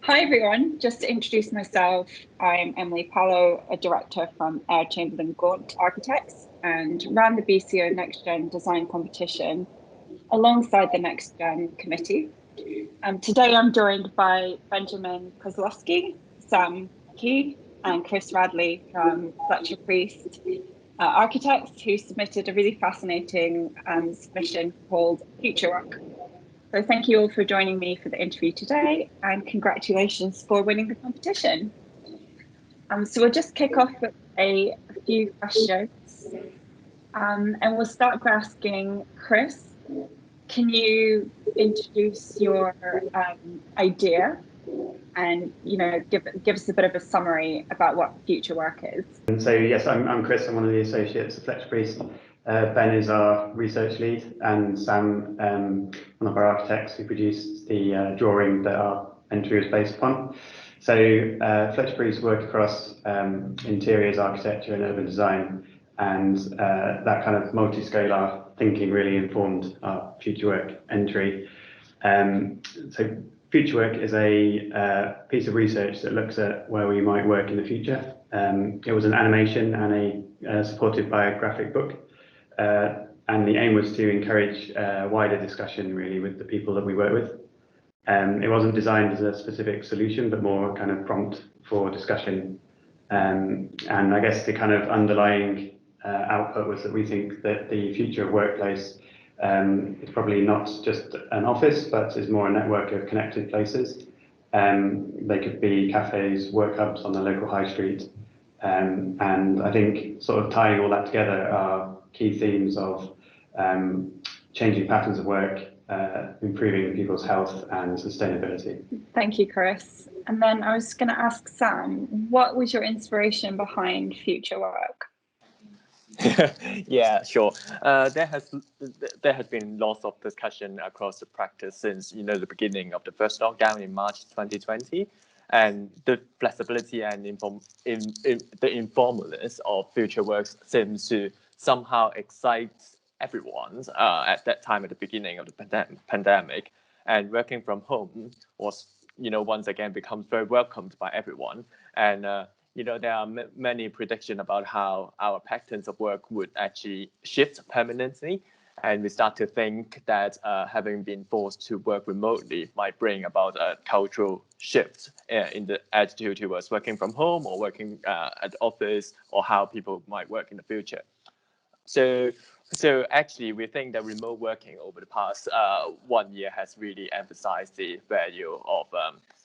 Hi everyone, just to introduce myself, I'm Emily Pallo, a director from Chamberlain Gaunt Architects, and ran the BCO Next Gen Design Competition alongside the Next Gen Committee. Today I'm joined by Benjamin Koslowski, Sam Ki, and Chris Radley from Fletcher Architects, who submitted a really fascinating submission called Futurework. So thank you all for joining me for the interview today, and congratulations for winning the competition. So we'll just kick off with a few questions, and we'll start by asking Chris, can you introduce your idea and give us a bit of a summary about what Futurework is? So yes, I'm Chris. I'm one of the associates at Fletcher. Ben is our research lead, and Sam, one of our architects who produced the drawing that our entry was based upon. So Fletcher work across interiors, architecture and urban design, and that kind of multi-scalar thinking really informed our Futurework entry. So Futurework is a piece of research that looks at where we might work in the future. It was an animation and supported by a graphic book. And the aim was to encourage wider discussion really with the people that we work with. It wasn't designed as a specific solution, but more kind of prompt for discussion. And I guess the kind of underlying output was that we think that the future of workplace is probably not just an office, but is more a network of connected places. They could be cafes, work hubs on the local high street. And I think sort of tying all that together are key themes of changing patterns of work, improving people's health and sustainability. Thank you, Chris. And then I was going to ask Sam, what was your inspiration behind Futurework? Yeah, sure. There has been lots of discussion across the practice since the beginning of the first lockdown in March 2020, and the flexibility and the informalness of Futureworks seems to somehow excite everyone at that time at the beginning of the pandemic, and working from home was once again becomes very welcomed by everyone. And there are many predictions about how our patterns of work would actually shift permanently. And we start to think that having been forced to work remotely might bring about a cultural shift in the attitude towards working from home or working at the office, or how people might work in the future. So actually, we think that remote working over the past 1 year has really emphasized the value of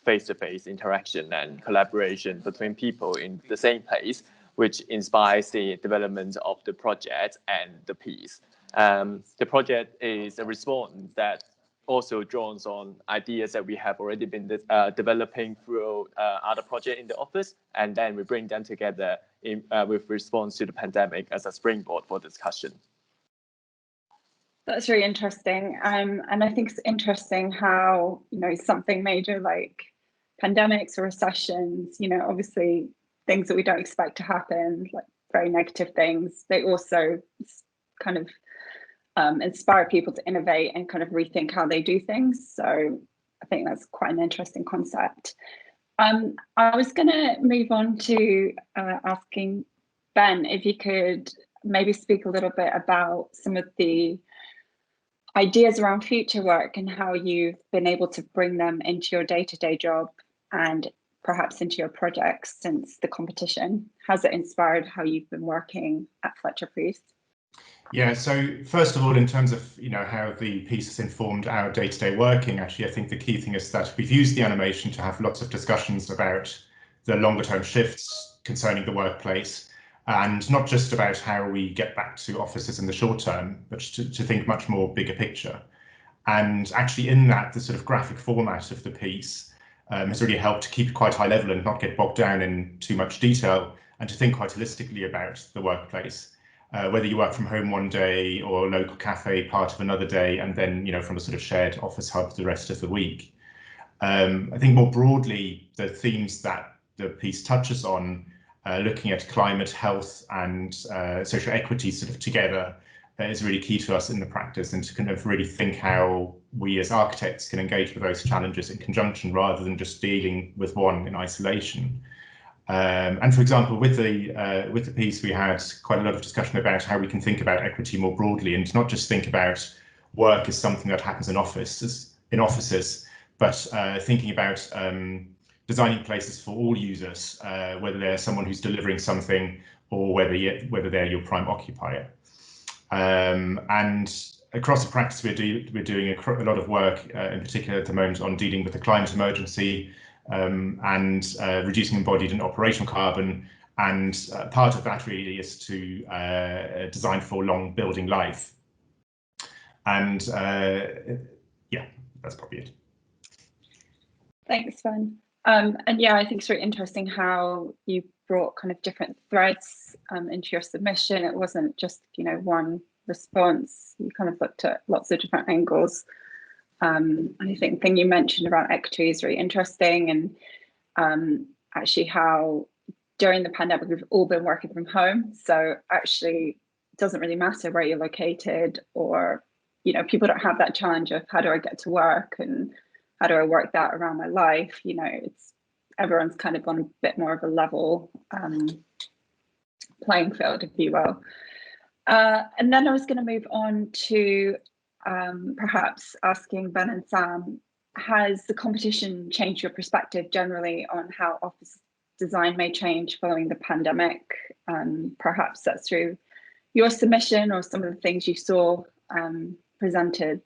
face-to-face interaction and collaboration between people in the same place, which inspires the development of the project and the piece. The project is a response that also draws on ideas that we have already been developing through other projects in the office, and then we bring them together with response to the pandemic as a springboard for discussion. That's really interesting. And I think it's interesting how, something major like pandemics or recessions, obviously things that we don't expect to happen, like very negative things, they also kind of inspire people to innovate and kind of rethink how they do things. So I think that's quite an interesting concept. I was going to move on to asking Ben if you could maybe speak a little bit about some of the ideas around Futurework and how you've been able to bring them into your day-to-day job and perhaps into your projects since the competition. Has it inspired how you've been working at Fletcher Priest? Yeah, so first of all, in terms of how the piece has informed our day-to-day working, actually, I think the key thing is that we've used the animation to have lots of discussions about the longer-term shifts concerning the workplace, and not just about how we get back to offices in the short term, but to think much more bigger picture. And actually in that, the sort of graphic format of the piece has really helped to keep it quite high level and not get bogged down in too much detail, and to think quite holistically about the workplace. Whether you work from home one day or a local cafe part of another day, and then from a sort of shared office hub the rest of the week. I think more broadly, the themes that the piece touches on, looking at climate, health and social equity sort of together, is really key to us in the practice, and to kind of really think how we as architects can engage with those challenges in conjunction rather than just dealing with one in isolation. And for example, with the piece, we had quite a lot of discussion about how we can think about equity more broadly, and not just think about work as something that happens in offices, but thinking about designing places for all users, whether they're someone who's delivering something or whether they're your prime occupier. And across the practice, we're doing a lot of work, in particular at the moment, on dealing with the climate emergency and reducing embodied and operational carbon. And part of that really is to design for long building life. And yeah, that's probably it. Thanks, Ben. And yeah, I think it's really interesting how you brought kind of different threads into your submission. It wasn't just, you know, one response. You kind of looked at lots of different angles. And I think the thing you mentioned about equity is really interesting, and actually how during the pandemic we've all been working from home. So actually it doesn't really matter where you're located, or, you know, people don't have that challenge of how do I get to work and how do I work that around my life? You know, it's everyone's kind of on a bit more of a level playing field, if you will. And then I was going to move on to perhaps asking Ben and Sam, has the competition changed your perspective generally on how office design may change following the pandemic? Perhaps that's through your submission or some of the things you saw presented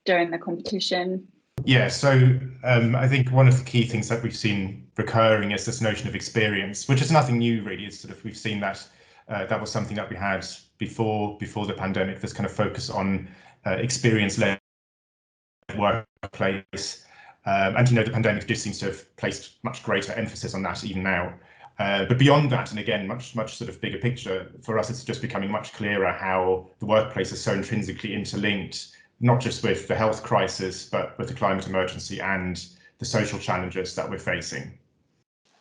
during the competition. Yeah, so I think one of the key things that we've seen recurring is this notion of experience, which is nothing new really. It's sort of, we've seen that that was something that we had before the pandemic, this kind of focus on experience-led workplace. And, you know, the pandemic just seems to have placed much greater emphasis on that even now. But beyond that, and again, much sort of bigger picture, for us, it's just becoming much clearer how the workplace is so intrinsically interlinked, not just with the health crisis, but with the climate emergency and the social challenges that we're facing.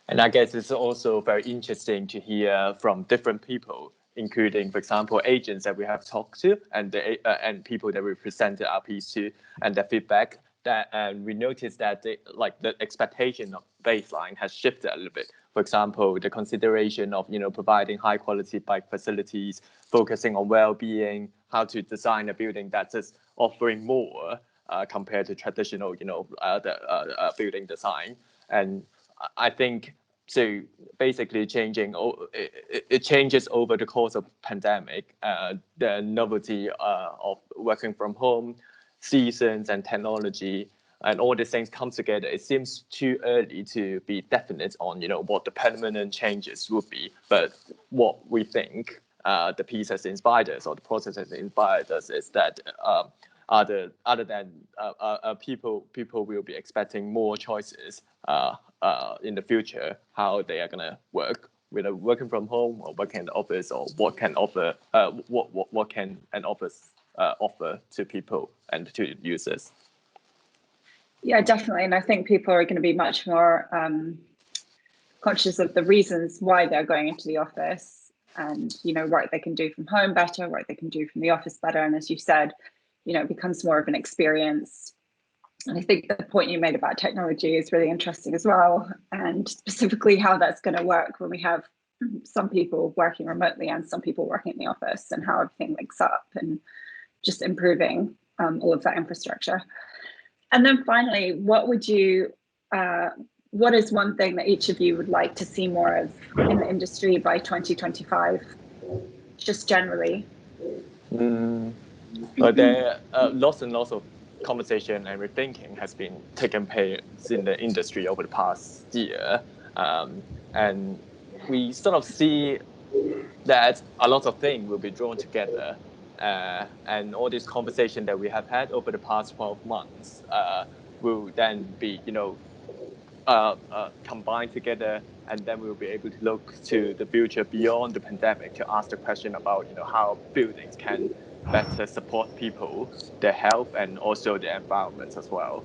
And I guess it's also very interesting to hear from different people, including, for example, agents that we have talked to and people that we presented our piece to, and their feedback. And we noticed that the expectation of baseline has shifted a little bit. For example, the consideration of, you know, providing high quality bike facilities, focusing on well-being, how to design a building that is offering more compared to traditional, you know, the building design. And I think so. Basically, it changes over the course of pandemic. The novelty of working from home, seasons and technology, and all these things come together. It seems too early to be definite on, you know, what the permanent changes would be. But what we think the piece has inspired us, or the process has inspired us, is that other than people will be expecting more choices in the future, how they are gonna work, whether working from home or working in the office, or what can an office offer to people and to users. Yeah, definitely. And I think people are going to be much more conscious of the reasons why they're going into the office, and, you know, what they can do from home better, what they can do from the office better. And as you said, you know, it becomes more of an experience. And I think the point you made about technology is really interesting as well, and specifically how that's going to work when we have some people working remotely and some people working in the office, and how everything links up, and just improving all of that infrastructure. And then finally, what is one thing that each of you would like to see more of in the industry by 2025, just generally? But there are lots and lots of conversation and rethinking has been taking place in the industry over the past year. And we sort of see that a lot of things will be drawn together. And all this conversation that we have had over the past 12 months will then be, you know, combined together, and then we'll be able to look to the future beyond the pandemic to ask the question about, you know, how buildings can better support people, their health, and also the environment as well.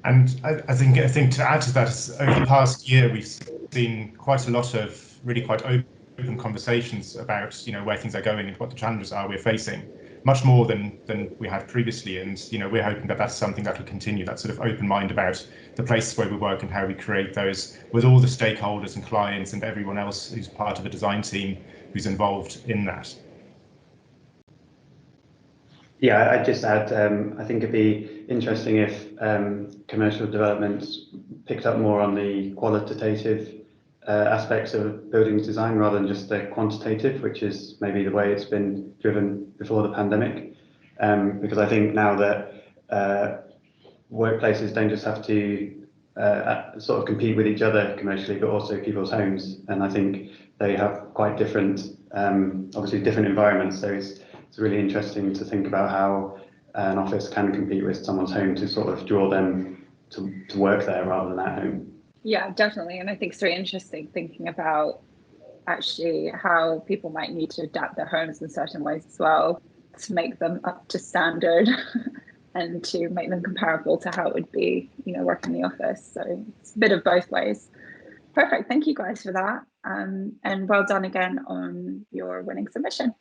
And I think to add to that, over the past year, we've seen quite a lot of really quite open open conversations about, you know, where things are going and what the challenges are we're facing, much more than we had previously. And, you know, we're hoping that that's something that will continue, that sort of open mind about the places where we work and how we create those with all the stakeholders and clients and everyone else who's part of the design team who's involved in that. Yeah, I'd just add, I think it'd be interesting if commercial developments picked up more on the qualitative aspects of buildings design rather than just the quantitative, which is maybe the way it's been driven before the pandemic. Because I think now that workplaces don't just have to sort of compete with each other commercially, but also people's homes. And I think they have quite different, obviously different environments. So it's really interesting to think about how an office can compete with someone's home to sort of draw them to work there rather than at home. Yeah, definitely. And I think it's very interesting thinking about actually how people might need to adapt their homes in certain ways as well to make them up to standard and to make them comparable to how it would be, you know, working in the office. So it's a bit of both ways. Perfect. Thank you guys for that. And well done again on your winning submission.